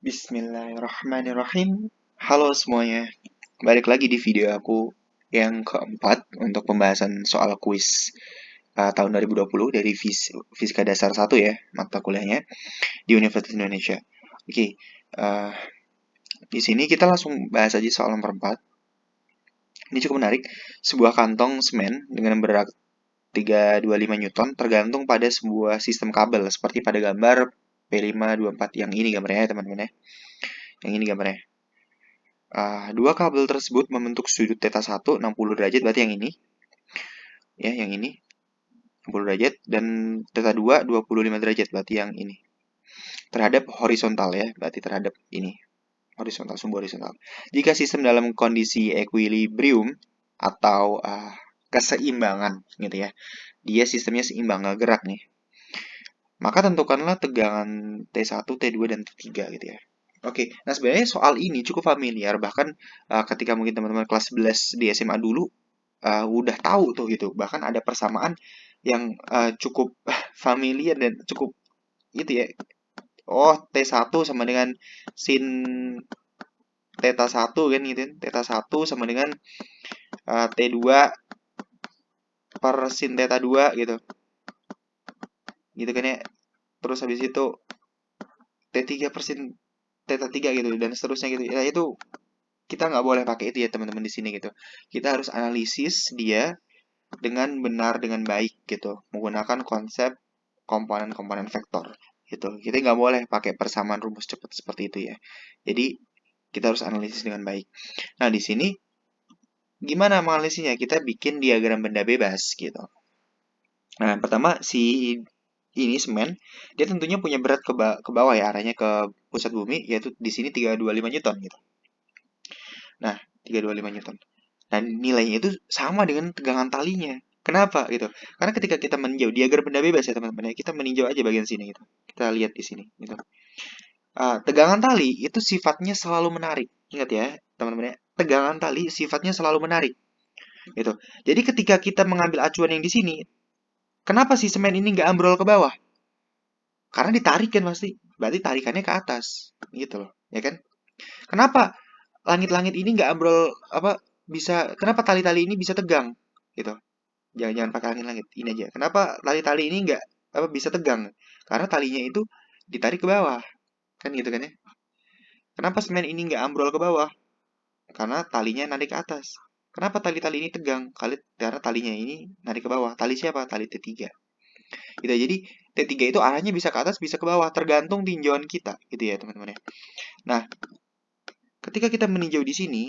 Bismillahirrahmanirrahim. Halo semuanya, balik lagi di video aku yang keempat untuk pembahasan soal kuis tahun 2020 dari Fisika Dasar 1 ya, mata kuliahnya di Universitas Indonesia. Oke, eh, di sini kita langsung bahas aja soal nomor 4. Ini cukup menarik. Sebuah kantong semen dengan berat 325 Newton tergantung pada sebuah sistem kabel seperti pada gambar P524 yang ini gambarnya ya teman-teman ya. Yang ini gambarnya. Dua kabel tersebut membentuk sudut θ 1 60 derajat, berarti yang ini. Ya, yang ini 60 derajat dan θ 2 25 derajat, berarti yang ini. Terhadap horizontal ya, berarti terhadap ini. Horizontal, sumbu horizontal. Jika sistem dalam kondisi equilibrium atau keseimbangan gitu ya. Dia sistemnya seimbang, nggak gerak nih. Maka tentukanlah tegangan T1, T2 dan T3 gitu ya. Oke, nah sebenarnya soal ini cukup familiar, bahkan ketika mungkin teman-teman kelas 11 di SMA dulu udah tahu tuh gitu. Bahkan ada persamaan yang cukup familiar dan cukup itu ya. Oh, T1 sama dengan sin θ 1 kan gitu kan. Θ 1 sama dengan T2 per sin θ 2 gitu. Gitu kan ya. Terus habis itu T3 per sin θ 3 gitu dan seterusnya gitu. Ya itu kita nggak boleh pakai itu ya teman-teman di sini gitu. Kita harus analisis dia dengan benar dengan baik gitu, menggunakan konsep komponen-komponen vektor gitu. Kita nggak boleh pakai persamaan rumus cepat seperti itu ya. Jadi kita harus analisis dengan baik. Nah di sini gimana menganalisisnya? Kita bikin diagram benda bebas gitu. Nah pertama si ini semen dia tentunya punya berat ke bawah ya, arahnya ke pusat bumi, yaitu di sini 325 Newton gitu. Nah 325 Newton. Dan nilainya itu sama dengan tegangan talinya. Kenapa gitu? Karena ketika kita meninjau diagram benda bebas ya teman-teman ya, kita meninjau aja bagian sini gitu. Kita lihat di sini gitu. Tegangan tali itu sifatnya selalu menarik. Ingat ya teman-teman ya, tegangan tali sifatnya selalu menarik gitu. Jadi ketika kita mengambil acuan yang di sini, kenapa si semen ini nggak ambrol ke bawah? Karena ditarik kan pasti. Berarti tarikannya ke atas gitu loh, ya kan? Kenapa langit-langit ini nggak ambrol apa bisa? Kenapa tali-tali ini bisa tegang gitu? Jangan pakai angin langit, ini aja. Kenapa tali-tali ini nggak apa bisa tegang? Karena talinya itu ditarik ke bawah, kan gitu kan ya? Kenapa semen ini nggak ambrol ke bawah? Karena talinya narik ke atas. Kenapa tali-tali ini tegang? Karena talinya ini narik ke bawah. Tali siapa? Tali T3. Gitu. Jadi T3 itu arahnya bisa ke atas, bisa ke bawah, tergantung tinjauan kita, gitu ya teman-teman ya. Nah, ketika kita meninjau di sini,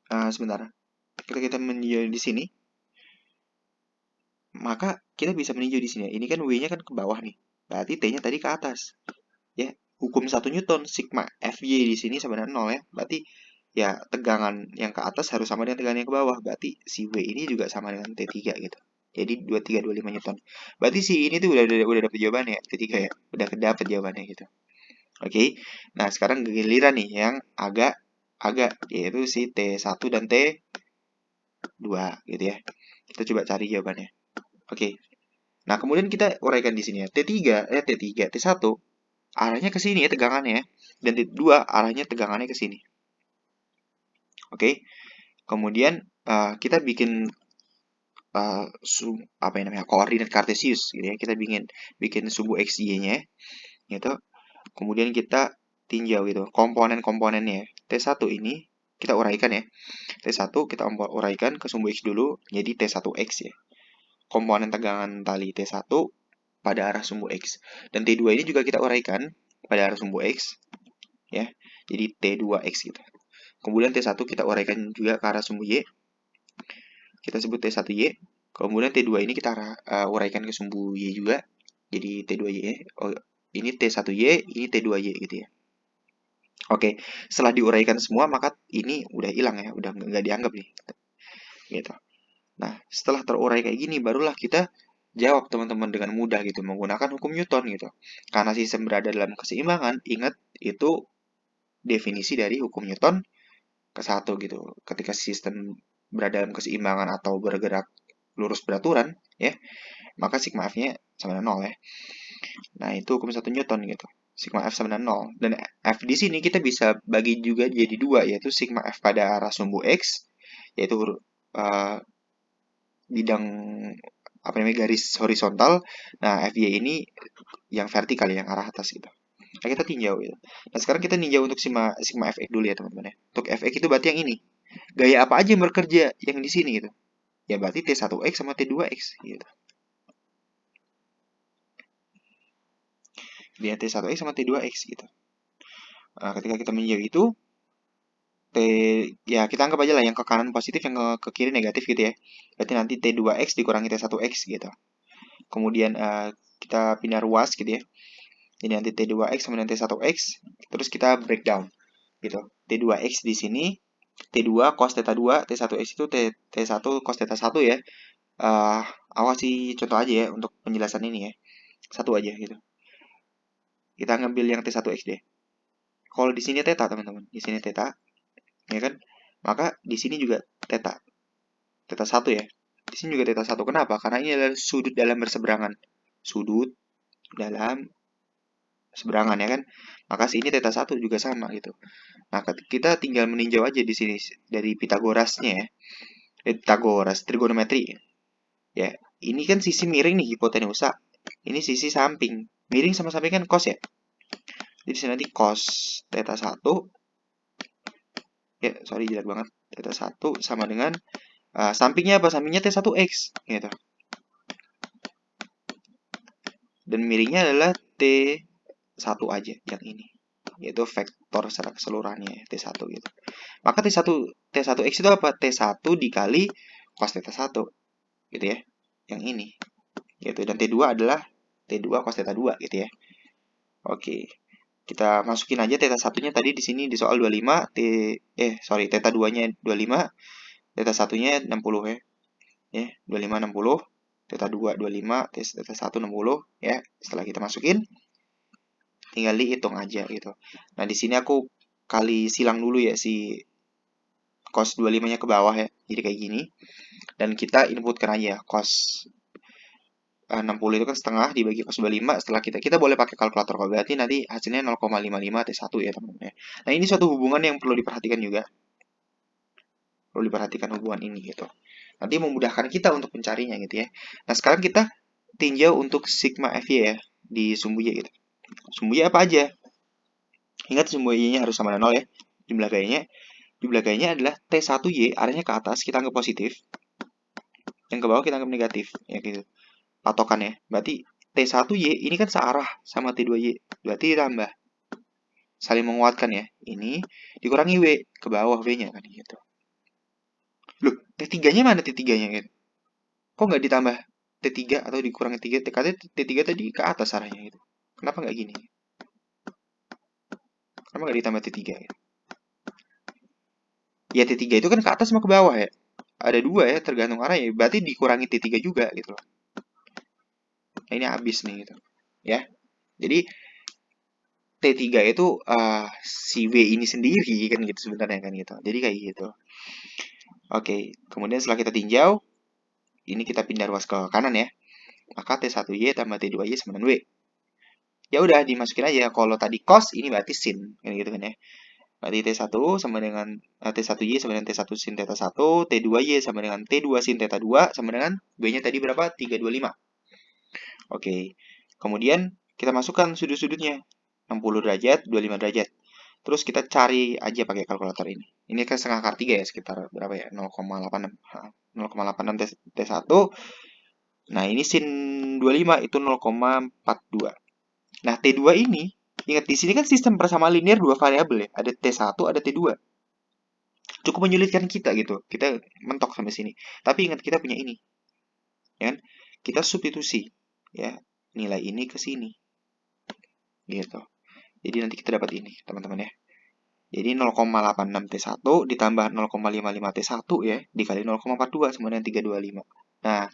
sebentar. Ketika kita meninjau di sini, maka kita bisa meninjau di sini. Ini kan W-nya kan ke bawah nih. Berarti T-nya tadi ke atas. Ya, hukum 1 Newton sigma Fy di sini sama dengan 0 ya. Berarti ya tegangan yang ke atas harus sama dengan tegangan yang ke bawah. Berarti si W ini juga sama dengan T3 gitu. Jadi 2325 Newton. Berarti si ini tuh udah dapet jawabannya ya, T3 ya. Udah dapet jawabannya gitu. Oke. Nah, sekarang giliran nih yang agak yaitu si T1 dan T2 gitu ya. Kita coba cari jawabannya. Oke. Nah, kemudian kita uraikan di sini ya. T3, T1 arahnya ke sini ya tegangannya ya. Dan T2 arahnya tegangannya ke sini. Oke. Kemudian kita bikin apa yang namanya koordinat kartesius gitu ya. Kita bikin sumbu x y-nya gitu. Kemudian kita tinjau gitu komponen-komponennya. T1 ini kita uraikan ya. T1 kita uraikan ke sumbu x dulu jadi T1x ya. Komponen tegangan tali T1 pada arah sumbu x. Dan T2 ini juga kita uraikan pada arah sumbu x ya. Jadi T2x gitu. Kemudian T1 kita uraikan juga ke arah sumbu y. Kita sebut T1y. Kemudian T2 ini kita uraikan ke sumbu y juga. Jadi T2y. Oh, ini T1y, ini T2y gitu ya. Oke, setelah diuraikan semua maka ini udah hilang ya, udah nggak dianggap nih. Gitu. Nah, setelah terurai kayak gini barulah kita jawab teman-teman dengan mudah gitu menggunakan hukum Newton gitu. Karena sistem berada dalam keseimbangan, ingat itu definisi dari hukum Newton ke-1 gitu. Ketika sistem berada dalam keseimbangan atau bergerak lurus beraturan ya, maka sigma F-nya sama dengan 0 ya. Nah, itu hukum 1 Newton gitu. Sigma F sama dengan 0. Dan F di sini kita bisa bagi juga jadi dua, yaitu sigma F pada arah sumbu X, yaitu bidang apa namanya garis horizontal. Nah, FY ini yang vertikal, yang arah atas gitu. Nah, kita tinjau gitu. Nah, sekarang kita tinjau untuk sigma Fx dulu ya teman-teman ya. Untuk Fx itu berarti yang ini. Gaya apa aja yang bekerja yang di sini gitu. Ya berarti T1x sama T2x gitu. Dia T1x sama T2x gitu. Nah, ketika kita meninjau itu T, ya kita anggap aja lah yang ke kanan positif, yang ke kiri negatif gitu ya. Berarti nanti T2x dikurangi T1x gitu. Kemudian kita pindah ruas gitu ya. Jadi nanti T2x sama dengan T1x. Terus kita breakdown gitu. T2x di sini, T2 cos theta 2, T1x itu T1 cos theta 1 ya. Awas sih contoh aja ya untuk penjelasan ini ya. Satu aja gitu. Kita ngambil yang T1x deh. Kalau di sini theta teman-teman, di sini theta, ya kan? Maka di sini juga theta. Theta 1 ya. Di sini juga theta 1. Kenapa? Karena ini adalah sudut dalam berseberangan. Sudut dalam seberangan ya kan. Maka sini theta 1 juga sama gitu. Nah, kita tinggal meninjau aja di sini dari Pitagorasnya ya. Pitagoras, trigonometri. Ya, ini kan sisi miring nih hipotenusa. Ini sisi samping. Miring sama samping kan cos ya. Jadi sini nanti cos theta 1. Ya, sorry jelek banget. Theta 1 sama dengan sampingnya apa? Sampingnya T1x gitu. Dan miringnya adalah T1 aja yang ini. Yaitu vektor secara keseluruhannya T1 gitu. Maka T1x itu apa? T1 dikali cos theta 1 gitu ya. Yang ini. Gitu. Dan T2 adalah T2 cos theta 2 gitu ya. Oke. Kita masukin aja theta 1-nya tadi di sini di soal 25, theta 2-nya 25, theta 1-nya 60 ya. Ya, 25 60, theta 2 25, theta 1 60 ya. Setelah kita masukin tinggal dihitung aja gitu. Nah, di sini aku kali silang dulu ya si cos 25-nya ke bawah ya. Jadi kayak gini. Dan kita inputkan aja cos 60 itu kan setengah dibagi cos 25. Setelah kita boleh pakai kalkulator kalau berarti nanti hasilnya 0,55 T1 ya teman-teman ya. Nah, ini suatu hubungan yang perlu diperhatikan juga. Perlu diperhatikan hubungan ini gitu. Nanti memudahkan kita untuk mencarinya gitu ya. Nah, sekarang kita tinjau untuk sigma FY ya di sumbu Y gitu. Sumbu Y apa aja? Ingat sumbu Y-nya harus sama dengan 0 ya. Jumlah gayanya adalah T1Y, arahnya ke atas kita anggap positif. Yang ke bawah kita anggap negatif ya gitu. Patokan ya. Berarti T1Y ini kan searah sama T2Y. Berarti ditambah. Saling menguatkan ya. Ini dikurangi W ke bawah W-nya kan gitu. Loh, T3-nya mana T3-nya gitu? Kok nggak ditambah T3 atau dikurangi 3? Katanya T3 tadi ke atas arahnya gitu. Kenapa nggak gini? Kenapa nggak ditambah T3 gitu? Ya T3 itu kan ke atas sama ke bawah ya. Ada dua ya tergantung arahnya. Berarti dikurangi T3 juga gitu loh. Nah, ini habis nih gitu. Ya. Jadi T3 itu si W ini sendiri kan gitu sebenarnya kan gitu. Jadi kayak gitu. Oke, kemudian setelah kita tinjau, ini kita pindah ruas ke kanan ya. Maka T1Y tambah T2Y sama dengan W. Ya udah dimasukin aja. Kalau tadi cos ini berarti sin kan gitu kan ya. Berarti T1 sama dengan T1Y sama dengan T1 sin theta 1, T2Y sama dengan T2 sin theta 2 sama dengan W-nya tadi berapa? 325. Oke. Kemudian kita masukkan sudut-sudutnya. 60 derajat, 25 derajat. Terus kita cari aja pakai kalkulator ini. Ini kan setengah akar 3 ya, sekitar berapa ya? 0,86. 0,86 T1. Nah, ini sin 25 itu 0,42. Nah, T2 ini, ingat di sini kan sistem persamaan linear dua variabel ya. Ada T1, ada T2. Cukup menyulitkan kita gitu. Kita mentok sampai sini. Tapi ingat kita punya ini. Ya kan? Kita substitusi ya nilai ini ke sini. Gitu. Jadi nanti kita dapat ini, teman-teman ya. Jadi 0,86 T1 ditambah 0,55 T1 ya, dikali 0,42 sama dengan 325. Nah,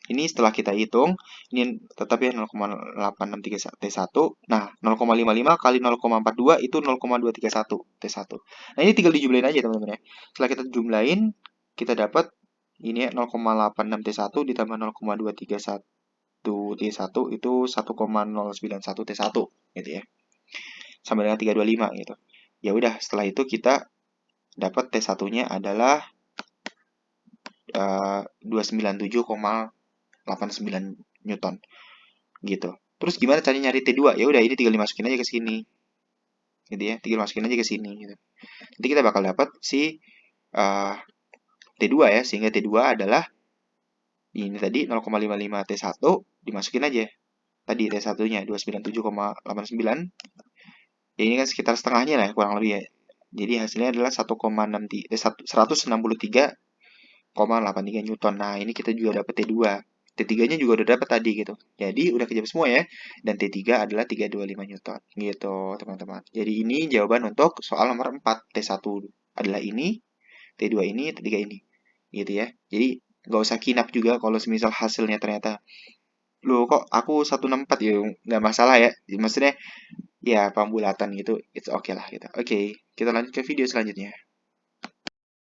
ini setelah kita hitung, ini tetap ya 0,86 T1. Nah, 0,55 kali 0,42 itu 0,231 T1. Nah, ini tinggal dijumlahin aja teman-teman ya. Setelah kita jumlahin, kita dapat ini ya 0,86 T1 ditambah 0,231 T1 itu 1,091 T1 gitu ya. sama dengan 325 gitu. Ya udah, setelah itu kita dapat T1-nya adalah 297,89 Newton gitu. Terus gimana caranya nyari T2? Ya udah, ini tinggal dimasukin aja ke sini. Gitu ya, tinggal masukin aja ke sini gitu. Nanti kita bakal dapat si T2 ya, sehingga T2 adalah ini tadi 0,55 T1 dimasukin aja. Tadi T1-nya 297,89. Ya ini kan sekitar setengahnya lah kurang lebih ya. Jadi hasilnya adalah 1,63 Newton. Nah, ini kita juga dapat T2. T3-nya juga udah dapat tadi gitu. Jadi udah kejawab semua ya. Dan T3 adalah 325 Newton. Gitu, teman-teman. Jadi ini jawaban untuk soal nomor 4. T1 adalah ini, T2 ini, T3 ini. Gitu ya. Jadi nggak usah kinap juga kalau semisal hasilnya ternyata loh kok aku 164 ya, nggak masalah ya. Maksudnya ya pembulatan gitu, it's okay lah gitu. Oke, kita lanjut ke video selanjutnya.